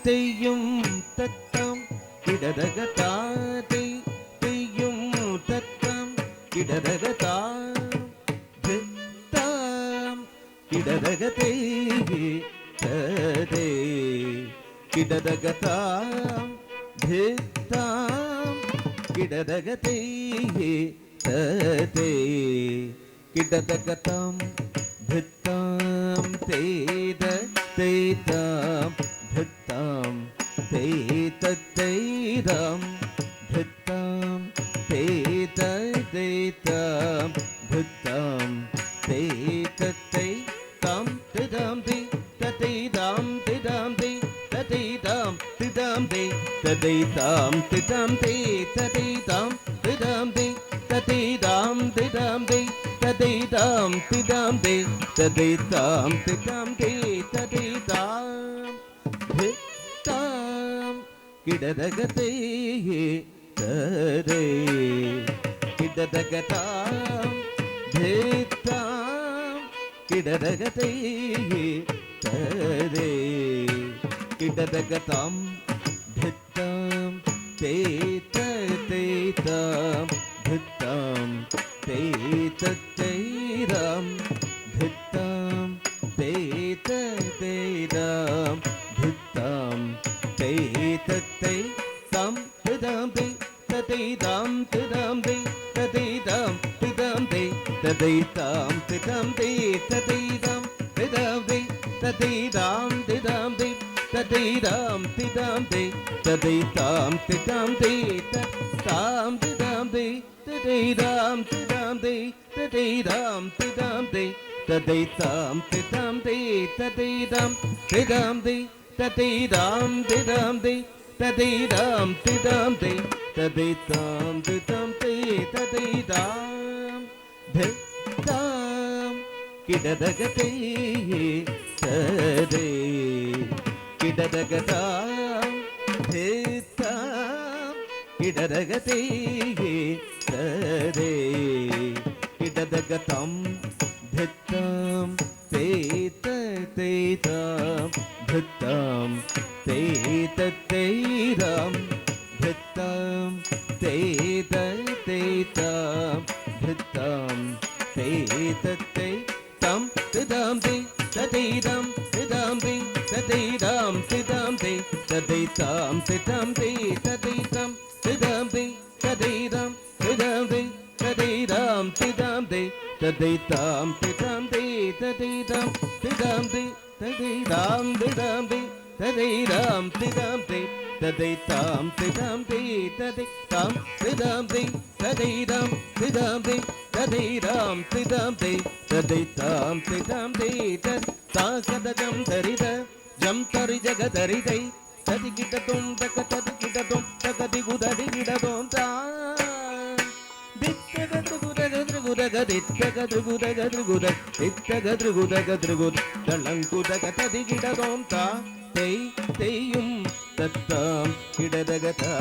தெய்யும் தத்தம் கிடதகதா தெய்யும் தத்தம் கிடதகதா தித்தம் கிடதகதே ததே கிடதகதாம் தித்தம் கிடதகதே ததே கிடதகதம் தித்தம் தேத தேதம் தித்தம் தேதம் தித்தம் தேத தேதம் தித்தம் தேதத்தை தம் திதம் தி ததேதம் திதம் தி ததேதம் திதம் தி ததேதம் திதம் தி ததேதம் திதம் தி ததேதம் திதம் தி ததேதம் திதம் தி ததேதம் திதம் தி ததேதம் திதம் கிடதகதே ததே கிடதகதாம் திதம் கிடதகதே ததே கிடதகதாம் தித்தம் தேதம் தித்தம் தேதம் தித்தம் தேதம் தித்தம் தேதத்தை தம் திதம் தி ததேதம் திதம் தி ததேதம் திதம் தி ததேதம் திதம் தி ததேதம் திதம் தி ததேதம் திதம் தி ததேதம் திதம் தி ததேதம் திதம் தி ததேதம் திதம் தி ததேதம் திதம் தி ததேதம் திதம் தி ததேதம் திதம் தி ததேதம் திதம் தி ததேதம் திதம் தி ததேதம் திதம் தி ததேதம் திதம் தி ததேதம் திதம் கிடதகதே ததே கிடதகதாம் திதம் கிடதகதே ததே கிடதகதம் தித்தம் தேதம் தித்தம் தேதம் தித்தம் தேதம் தித்தம் தேதத்தை தம் திதம் தி ததேதம் திதம் தி ததேதம் திதம் தி ததேதம் திதம் தி ததேதம் திதம் தி ததேதம் திதம் தி ததேதம் திதம் தி ததேதம் திதம் தி ததேதம் திதம் தி ததேதம் திதம் தி ததேதம் திதம் தி ததேதம் திதம் தி ததேதம் திதம் தி ததேதம் திதம் தி ததேதம் திதம் தி ததேதம் திதம் தி ததேதம் தரித ஜம் தரி ஜகதரிதை ததிகிடதும் தக ததிகிடதும் தகதி குதடி கிடதும் தா தளங்குதகதிகிடதோம் தா தெய்யும் தத்தம் கிடதகதா